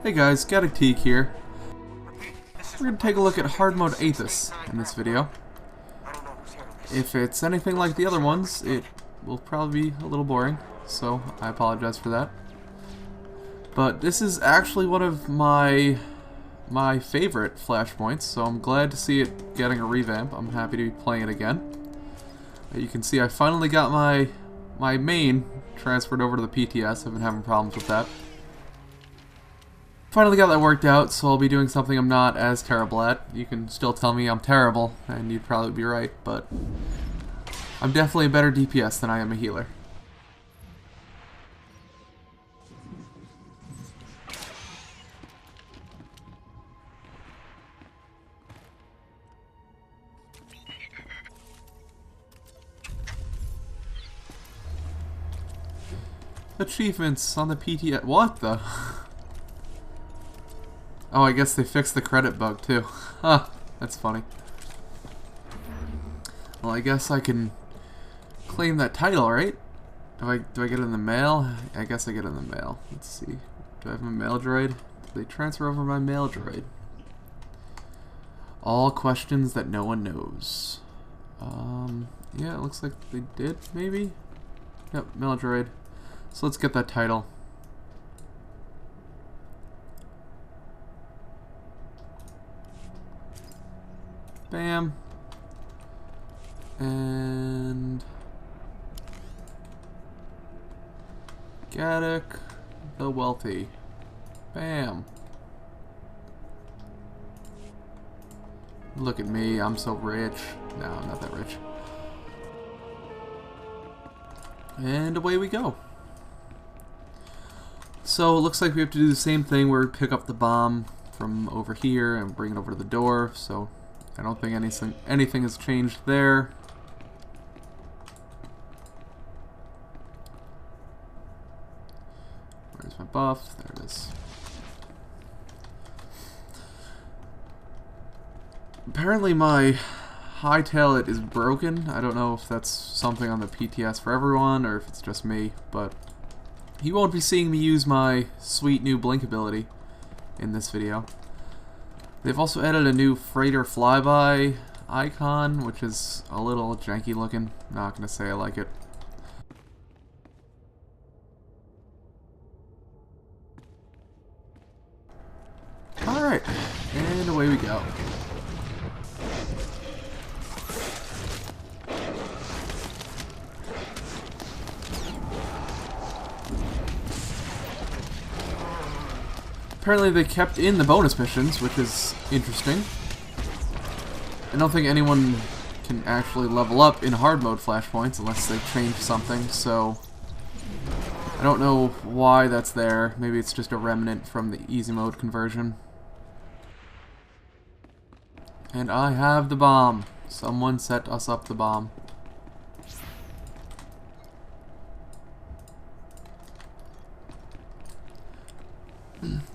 Hey guys, Gaddock Teeg here. We're going to take a look at Hardmode Athiss in this video. If it's anything like the other ones, it will probably be a little boring, so I apologize for that. But this is actually one of my favorite flashpoints, so I'm glad to see it getting a revamp. I'm happy to be playing it again. You can see I finally got my main transferred over to the PTS. I've been having problems with that. Finally got that worked out, so I'll be doing something I'm not as terrible at. You can still tell me I'm terrible, and you'd probably be right, but I'm definitely a better DPS than I am a healer. Achievements on the PTS. What the? Oh, I guess they fixed the credit bug too. Huh, that's funny. Well, I guess I can claim that title, right? Do I get it in the mail? I guess I get it in the mail. Let's see. Do I have a mail droid? Did they transfer over my mail droid? All questions that no one knows. Yeah, it looks like they did, maybe? Yep, mail droid. So let's get that title. Bam. And Gaddock the Wealthy. Bam. Look at me, I'm so rich. No, I'm not that rich. And away we go. So it looks like we have to do the same thing where we pick up the bomb from over here and bring it over to the door. So I don't think anything has changed there. Where's my buff? There it is. Apparently my hightail is broken. I don't know if that's something on the PTS for everyone or if it's just me, but you won't be seeing me use my sweet new blink ability in this video. They've also added a new freighter flyby icon, which is a little janky looking. Not gonna say I like it. Alright, and away we go. Apparently they kept in the bonus missions, which is interesting. I don't think anyone can actually level up in hard mode flashpoints unless they've changed something, so I don't know why that's there. Maybe it's just a remnant from the easy mode conversion. And I have the bomb. Someone set us up the bomb.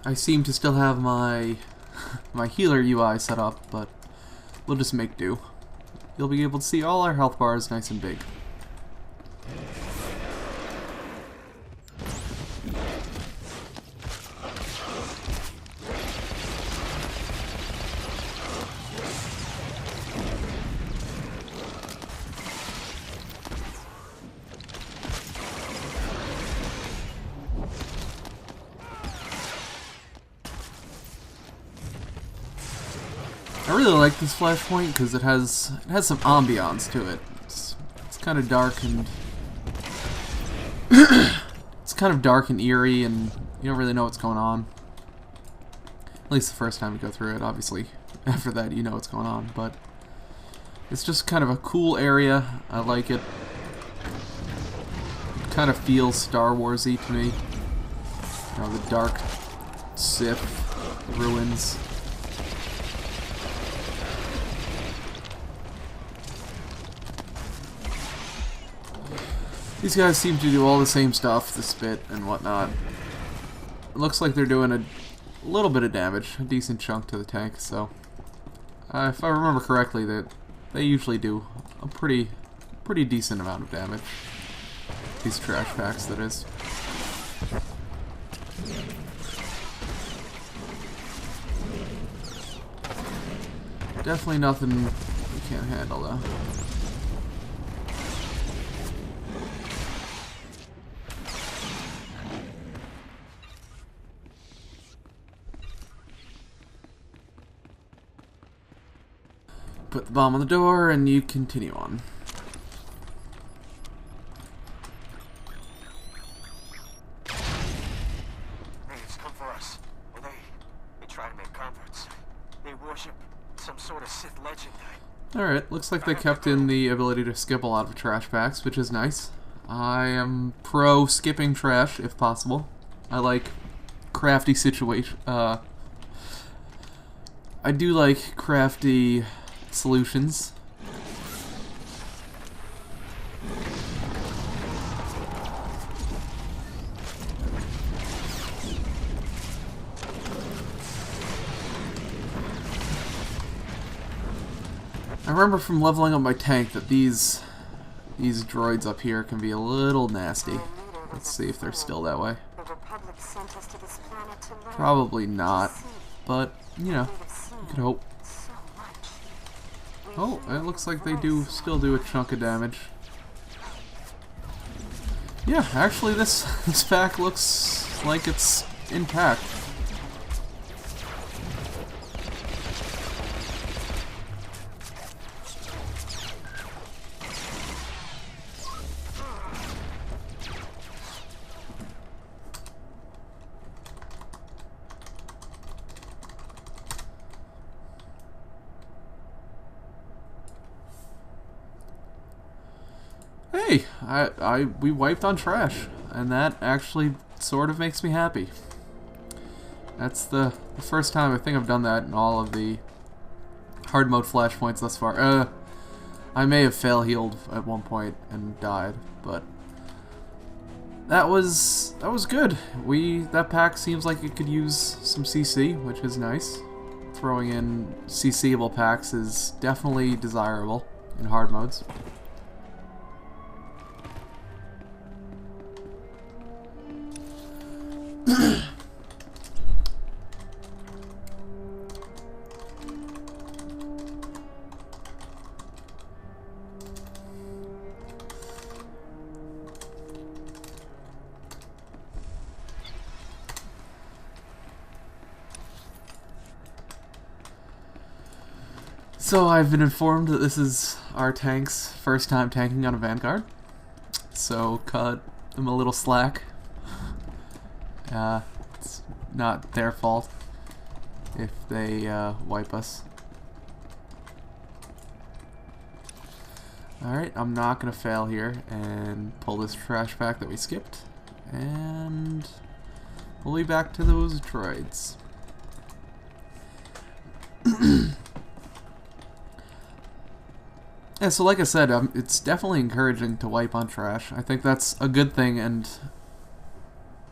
I seem to still have my healer UI set up, but we'll just make do. You'll be able to see all our health bars nice and big. I really like this flashpoint because it has some ambiance to it. It's kind of dark and it's kind of dark and eerie, and you don't really know what's going on. At least the first time you go through it. Obviously, after that you know what's going on. But it's just kind of a cool area. I like it. It kind of feels Star Wars-y to me. You know, the dark Sith ruins. These guys seem to do all the same stuff, the spit and whatnot. It looks like they're doing a little bit of damage, a decent chunk to the tank, so if I remember correctly, that they usually do a pretty decent amount of damage. These trash packs, that is. Definitely nothing we can't handle, though. Put the bomb on the door, and you continue on. Natives come for us. Well, they try to make converts. They worship some sort of Sith legend. Alright, looks like they kept in the ability to skip a lot of trash packs, which is nice. I am pro skipping trash, if possible. I like crafty situation. I do like crafty solutions. I remember from leveling up my tank that these droids up here can be a little nasty. Let's see if they're still that way. Probably not, but you know, you could hope. Oh, it looks like they still do a chunk of damage. Yeah, actually this pack looks like it's intact. Hey, we wiped on trash, and that actually sort of makes me happy. That's the first time I think I've done that in all of the hard mode flashpoints thus far. I may have fail healed at one point and died, but that was good. That pack seems like it could use some CC, which is nice. Throwing in CCable packs is definitely desirable in hard modes. So I've been informed that this is our tank's first time tanking on a Vanguard, so cut them a little slack. It's not their fault if they wipe us. Alright, I'm not going to fail here and pull this trash pack that we skipped, and we'll be back to those droids. Yeah, so like I said, it's definitely encouraging to wipe on trash. I think that's a good thing, and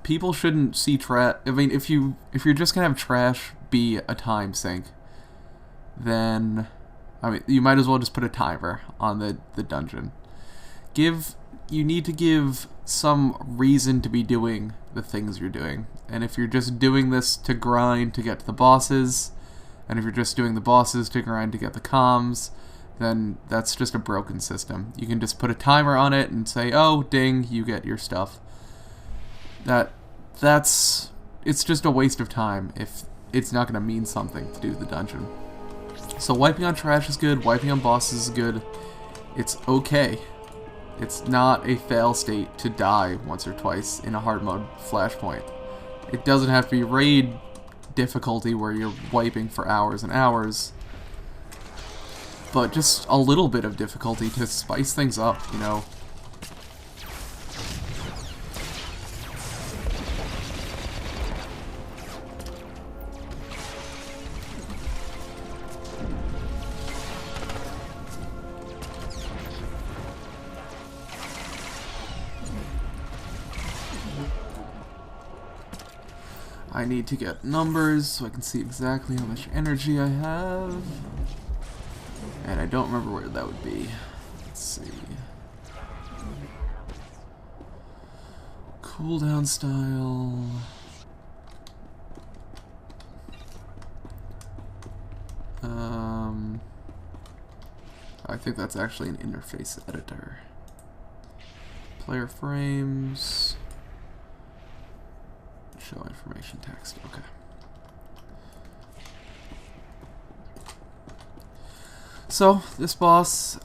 people shouldn't see trash. I mean, if you're just gonna have trash be a time sink, then I mean, you might as well just put a timer on the dungeon. You need to give some reason to be doing the things you're doing, and if you're just doing this to grind to get to the bosses, and if you're just doing the bosses to grind to get the comms, then that's just a broken system. You can just put a timer on it and say, oh, ding, you get your stuff. It's just a waste of time if it's not going to mean something to do the dungeon. So wiping on trash is good, wiping on bosses is good. It's okay. It's not a fail state to die once or twice in a hard mode flashpoint. It doesn't have to be raid difficulty where you're wiping for hours and hours, but just a little bit of difficulty to spice things up, you know. I need to get numbers so I can see exactly how much energy I have. And I don't remember where that would be. Let's see. Cooldown style. think that's actually an interface editor. Player frames. Show information text. Okay. So, this boss,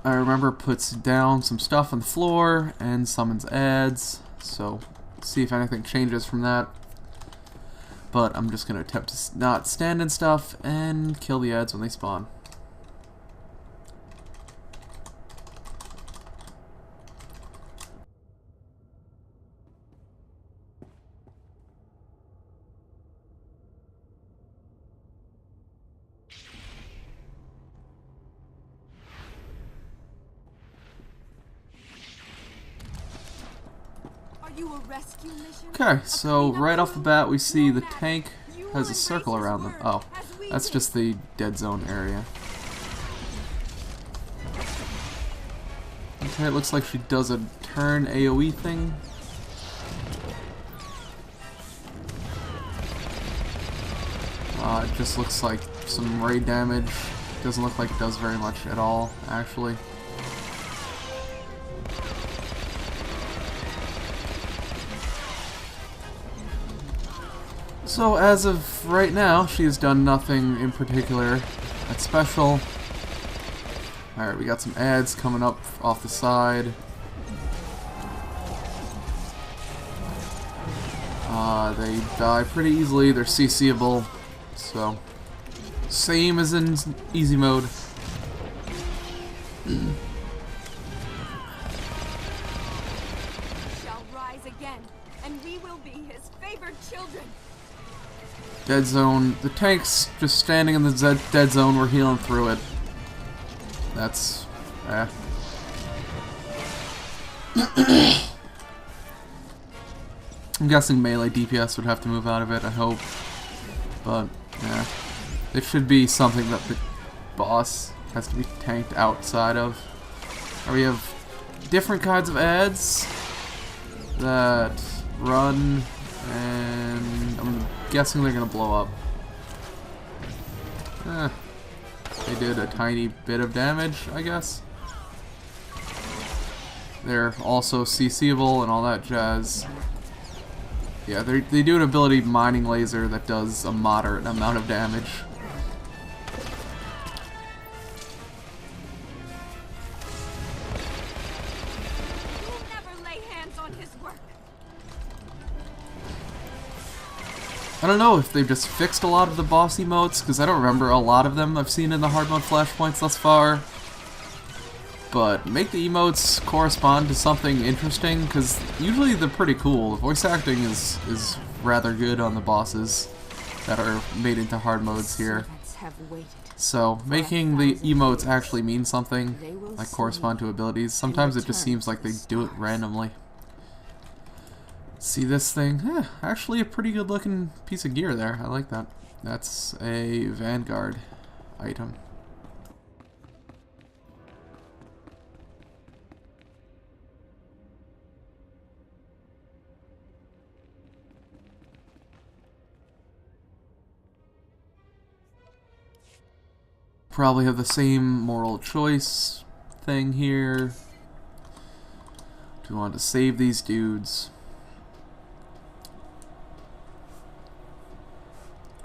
I remember, puts down some stuff on the floor and summons ads. So, see if anything changes from that. But I'm just going to attempt to not stand in stuff and kill the ads when they spawn. Okay, so right off the bat we see the tank has a circle around them. Oh, that's just the dead zone area. Okay, it looks like she does a turn AoE thing. It just looks like some raid damage. Doesn't look like it does very much at all, actually. So as of right now, she has done nothing in particular that's special. Alright, we got some ads coming up off the side. They die pretty easily, they're CC'able, so same as in easy mode. Shall rise again, and we will be his favored children. Dead zone. The tank's just standing in the dead zone. We're healing through it. That's... I'm guessing melee DPS would have to move out of it, I hope. But, yeah. It should be something that the boss has to be tanked outside of. Or we have different kinds of ads that run, and I'm guessing they're gonna blow up. They did a tiny bit of damage, I guess. They're also CC'able and all that jazz. Yeah, they do an ability mining laser that does a moderate amount of damage. You'll never lay hands on his work. I don't know if they've just fixed a lot of the boss emotes, because I don't remember a lot of them I've seen in the hard mode flashpoints thus far. But make the emotes correspond to something interesting, because usually they're pretty cool. The voice acting is rather good on the bosses that are made into hard modes here. So making the emotes actually mean something, like correspond to abilities, sometimes it just seems like they do it randomly. See this thing? Actually a pretty good looking piece of gear there. I like that. That's a Vanguard item. Probably have the same moral choice thing here. Do we want to save these dudes?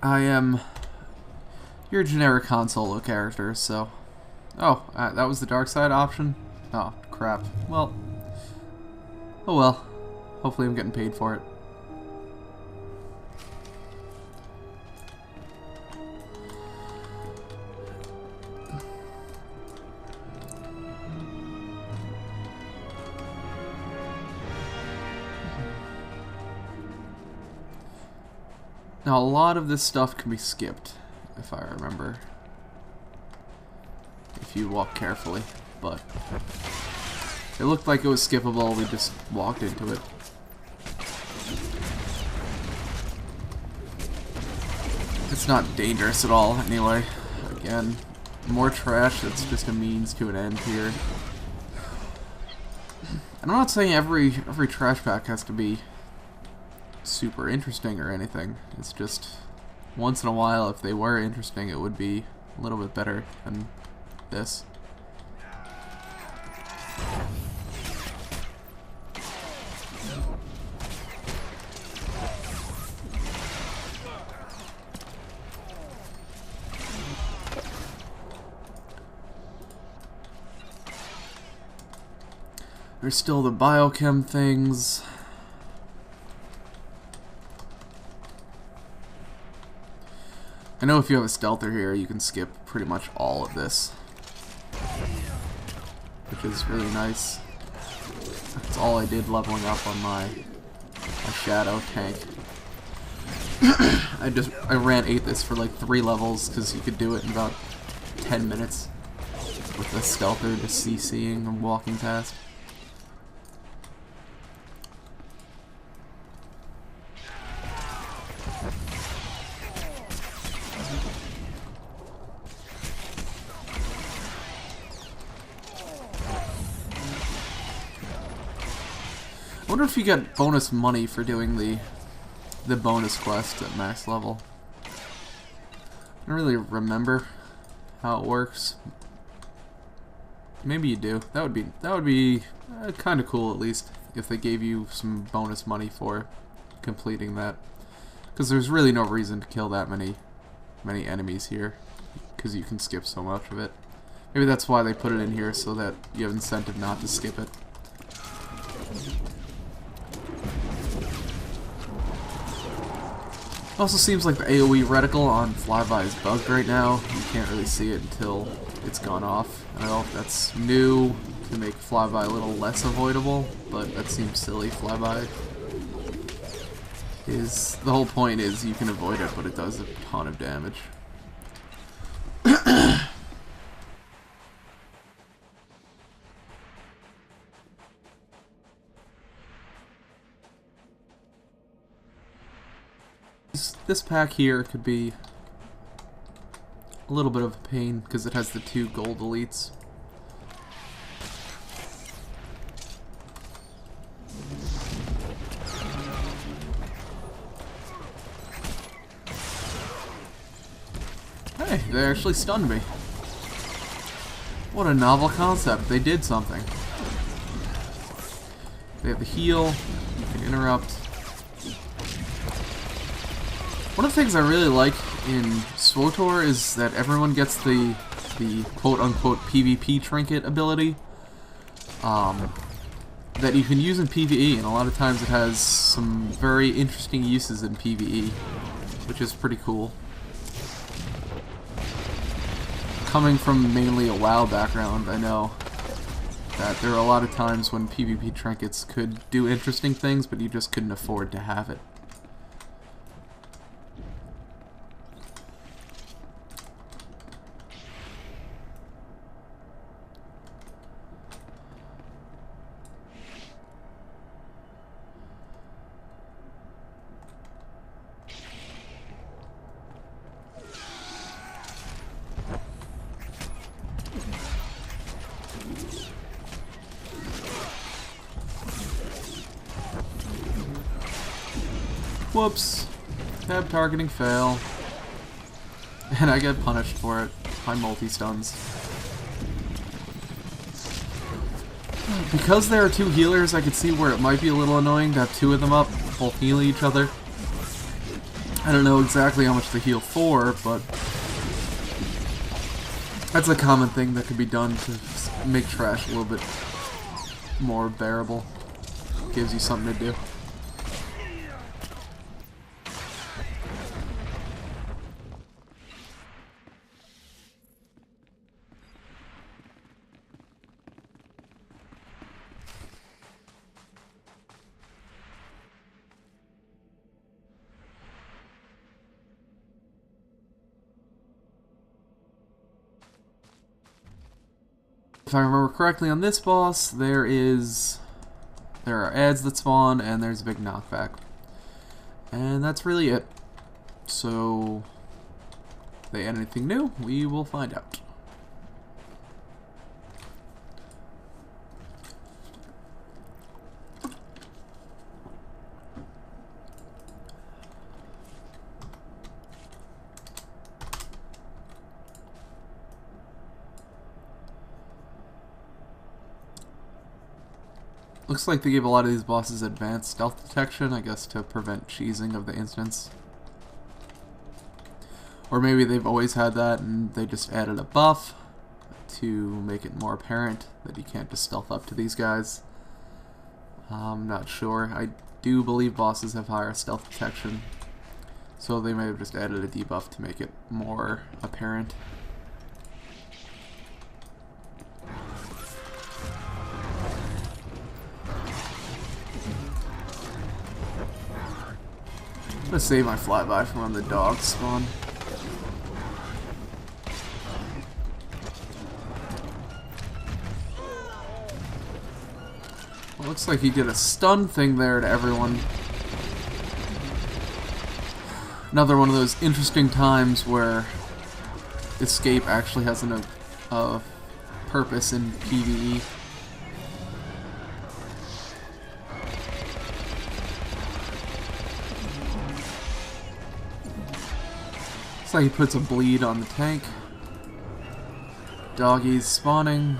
I am your generic Han Solo character, so... Oh, that was the dark side option? Oh, crap. Well... Oh well. Hopefully I'm getting paid for it. Now, a lot of this stuff can be skipped, if I remember. If you walk carefully, but it looked like it was skippable, we just walked into it. It's not dangerous at all, anyway. Again, more trash, that's just a means to an end here. And I'm not saying every trash pack has to be super interesting or anything. It's just once in a while, if they were interesting, it would be a little bit better than this. There's still the biochem things. I know if you have a stealther here, you can skip pretty much all of this, which is really nice. That's all I did leveling up on my shadow tank. I ran Athiss for like 3 levels because you could do it in about 10 minutes with the stealther just CCing and walking past. I wonder if you get bonus money for doing the bonus quest at max level. I don't really remember how it works. Maybe you do. That would be kind of cool, at least, if they gave you some bonus money for completing that. Because there's really no reason to kill that many enemies here, because you can skip so much of it. Maybe that's why they put it in here, so that you have incentive not to skip it. Also seems like the AoE reticle on Flyby is bugged right now. You can't really see it until it's gone off. I don't know if that's new to make Flyby a little less avoidable, but that seems silly. Flyby is... the whole point is you can avoid it, but it does a ton of damage. This pack here could be a little bit of a pain because it has the 2 gold elites. Hey, they actually stunned me. What a novel concept. They did something. They have the heal, you can interrupt. One of the things I really like in SWTOR is that everyone gets the quote-unquote PvP trinket ability that you can use in PvE, and a lot of times it has some very interesting uses in PvE, which is pretty cool. Coming from mainly a WoW background, I know that there are a lot of times when PvP trinkets could do interesting things, but you just couldn't afford to have it. Whoops. Tab targeting fail. And I get punished for it by multi-stuns. Because there are 2 healers, I could see where it might be a little annoying to have 2 of them up, both heal each other. I don't know exactly how much they heal for, but that's a common thing that could be done to make trash a little bit more bearable. Gives you something to do. If I remember correctly on this boss, there are ads that spawn, and there's a big knockback. And that's really it. So, if they add anything new, we will find out. Looks like they gave a lot of these bosses advanced stealth detection, I guess to prevent cheesing of the instance. Or maybe they've always had that and they just added a buff to make it more apparent that you can't just stealth up to these guys. I'm not sure. I do believe bosses have higher stealth detection, so they may have just added a debuff to make it more apparent. I'm gonna save my flyby for when the dogs spawn. Well, looks like he did a stun thing there to everyone. Another one of those interesting times where escape actually has a purpose in PvE. Looks like he puts a bleed on the tank. Doggies spawning.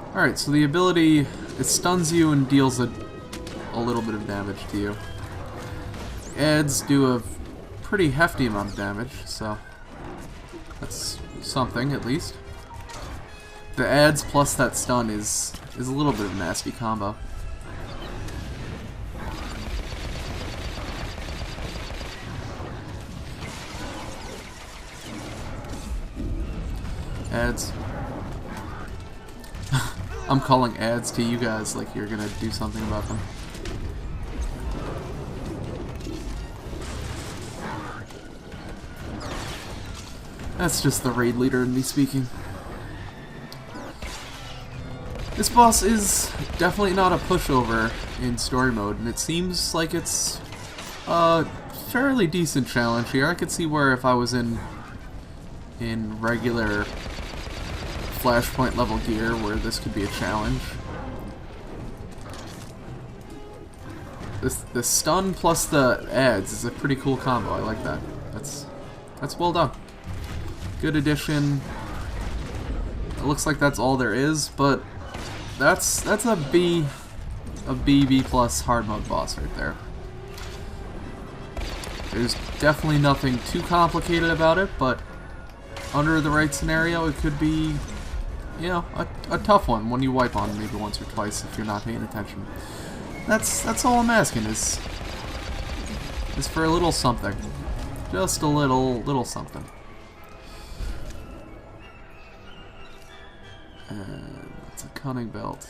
Alright, so the ability, it stuns you and deals a little bit of damage to you. Adds do a pretty hefty amount of damage, so that's something at least. The adds plus that stun is a little bit of a nasty combo. Adds. I'm calling ads to you guys like you're gonna do something about them. That's just the raid leader in me speaking. This boss is definitely not a pushover in story mode, and it seems like it's a fairly decent challenge here. I could see where if I was in regular flashpoint level gear where this could be a challenge. The stun plus the adds is a pretty cool combo. I like that. That's well done. Good addition. It looks like that's all there is, but that's a B plus hard mode boss right there. There's definitely nothing too complicated about it, but under the right scenario, it could be, you know, a tough one when you wipe on maybe once or twice if you're not paying attention. That's all I'm asking is for a little something, just a little something. And it's a cunning belt.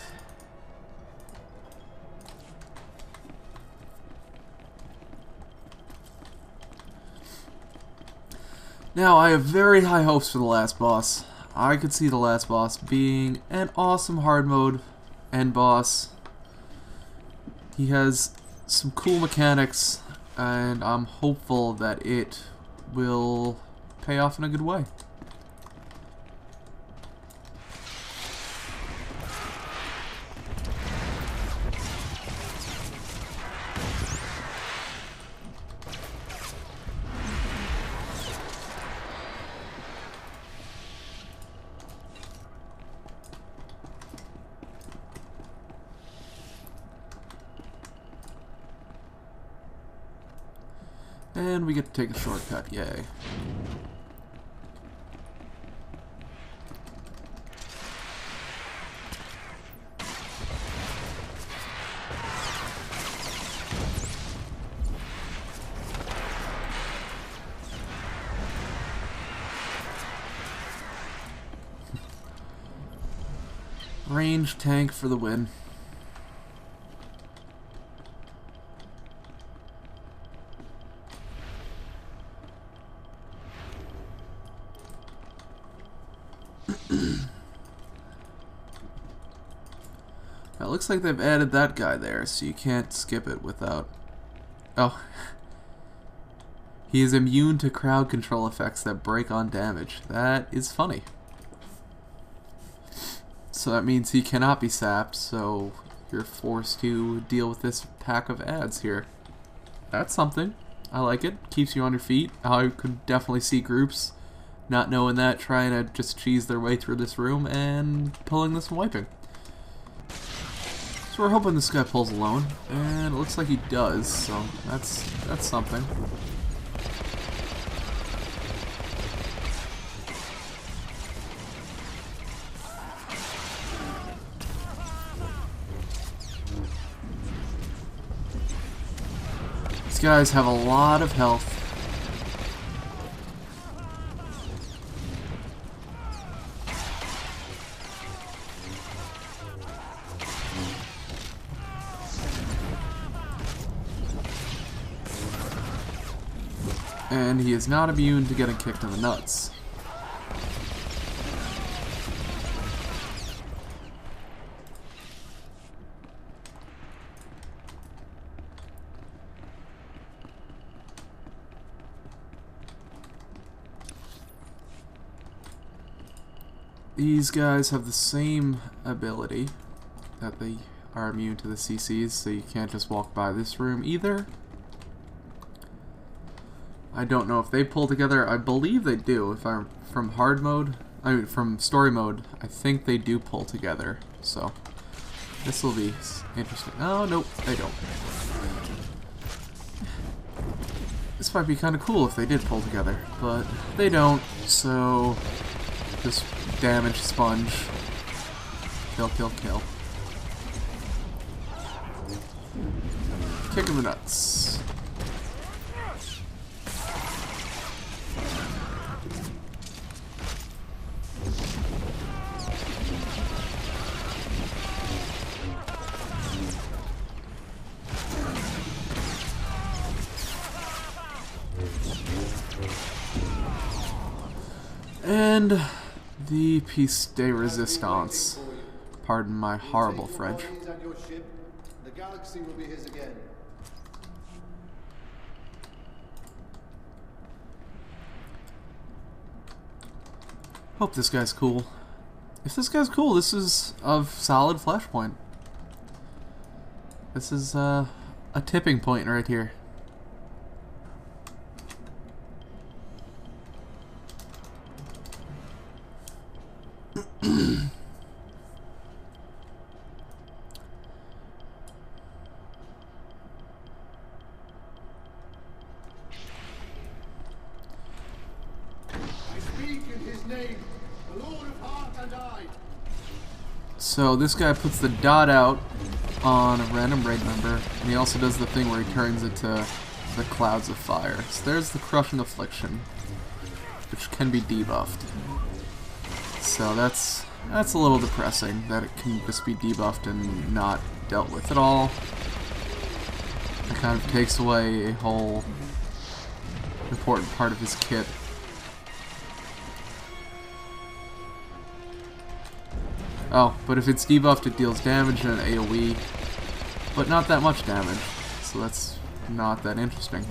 Now, I have very high hopes for the last boss. I could see the last boss being an awesome hard mode end boss. He has some cool mechanics, and I'm hopeful that it will pay off in a good way. And we get to take a shortcut, yay. Range tank for the win. It looks like they've added that guy there, so you can't skip it without... Oh. He is immune to crowd control effects that break on damage. That is funny. So that means he cannot be sapped, so you're forced to deal with this pack of ads here. That's something. I like it. Keeps you on your feet. I could definitely see groups not knowing that, trying to just cheese their way through this room and pulling this and wiping. So we're hoping this guy pulls alone, and it looks like he does, so that's something. guys have a lot of health. And he is not immune to getting kicked in the nuts. These guys have the same ability, that they are immune to the CCs, so you can't just walk by this room either. I don't know if they pull together. I believe they do. If I'm from hard mode, I mean from story mode, I think they do pull together. So this will be interesting. Oh, nope, they don't. This might be kind of cool if they did pull together, but they don't, so just damage sponge. Kill, kill, kill. Kick him in the nuts. And the piece de resistance. Pardon my horrible French. The galaxy will be his again. Hope this guy's cool. If this guy's cool, this is of solid flashpoint. This is a tipping point right here. So this guy puts the dot out on a random raid member, and he also does the thing where he turns it to the clouds of fire. So there's the crushing affliction, which can be debuffed. So that's a little depressing that it can just be debuffed and not dealt with at all. It kind of takes away a whole important part of his kit. Oh, but if it's debuffed, it deals damage and an AoE, but not that much damage, so that's not that interesting.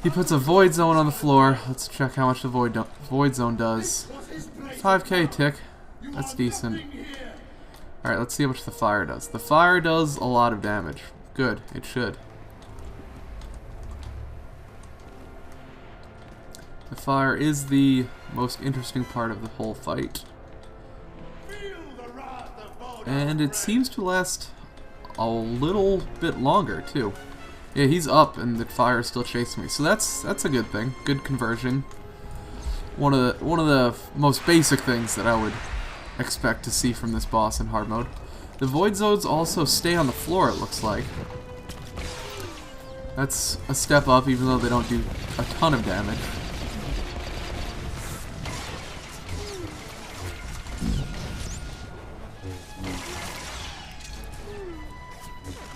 He puts a void zone on the floor. Let's check how much the void zone does. 5k tick. That's decent. Alright, let's see how much the fire does. The fire does a lot of damage. Good, it should. The fire is the most interesting part of the whole fight. And it seems to last a little bit longer too. Yeah, he's up and the fire is still chasing me. So that's a good thing. Good conversion. One of the most basic things that I would expect to see from this boss in hard mode. The void zones also stay on the floor, it looks like. That's a step up, even though they don't do a ton of damage.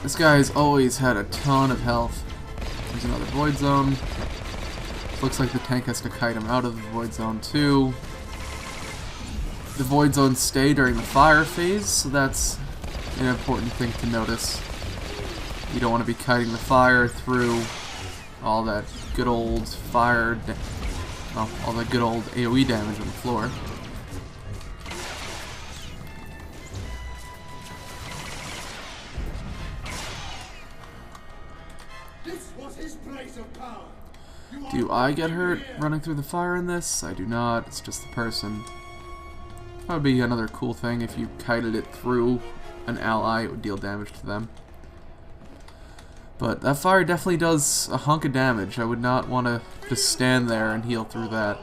This guy's always had a ton of health. There's another void zone. Looks like the tank has to kite him out of the void zone too. The void zones stay during the fire phase, so that's an important thing to notice. You don't want to be kiting the fire through all that good old all that good old AoE damage on the floor. Do I get hurt running through the fire in this? I do not. It's just the person. That would be another cool thing. If you kited it through an ally, it would deal damage to them. But that fire definitely does a hunk of damage. I would not want to just stand there and heal through that.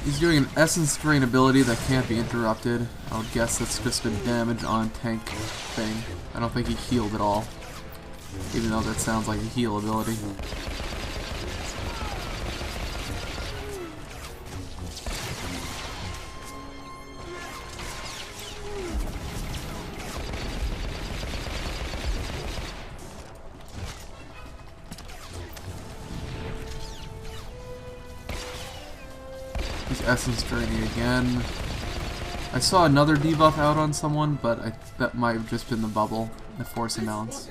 He's doing an essence drain ability that can't be interrupted. I would guess that's just a damage on tank thing. I don't think he healed at all. Even though that sounds like a heal ability. He's essence draining again. I saw another debuff out on someone, but that might have just been the bubble, the force imbalance.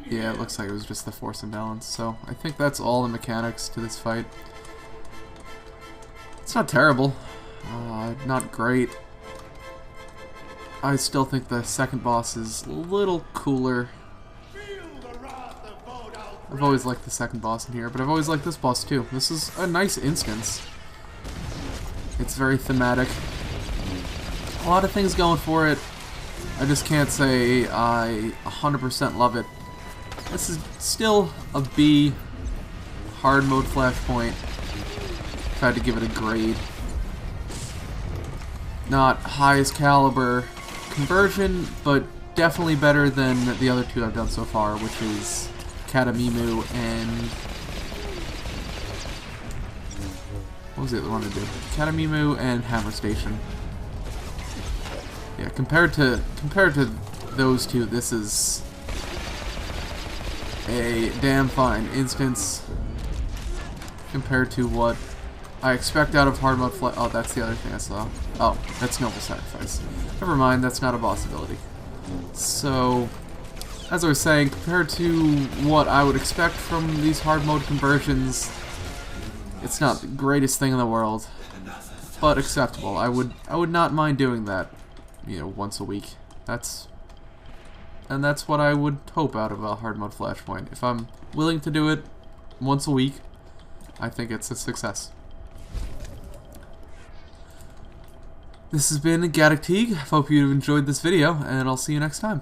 Yeah, it looks like it was just the force imbalance. So I think that's all the mechanics to this fight. It's not terrible, not great. I still think the second boss is a little cooler. I've always liked the second boss in here, but I've always liked this boss too. This is a nice instance. It's very thematic. A lot of things going for it. I just can't say I 100% love it. This is still a B. Hard mode flashpoint. If I had to give it a grade. Not highest caliber conversion, but definitely better than the other two I've done so far, which is Kadamimu and... what was the other one I did? Kadamimu and Hammer Station. Yeah, compared to those two, this is a damn fine instance compared to what I expect out of hard mode flash. Oh, that's the other thing I saw. Oh, that's Noble Sacrifice. Never mind, that's not a boss ability. So, as I was saying, compared to what I would expect from these hard mode conversions, it's not the greatest thing in the world, but acceptable. I would not mind doing that, you know, once a week. That's what I would hope out of a hard mode flashpoint. If I'm willing to do it once a week, I think it's a success. This has been Gaddock Teeg. I hope you enjoyed this video, and I'll see you next time.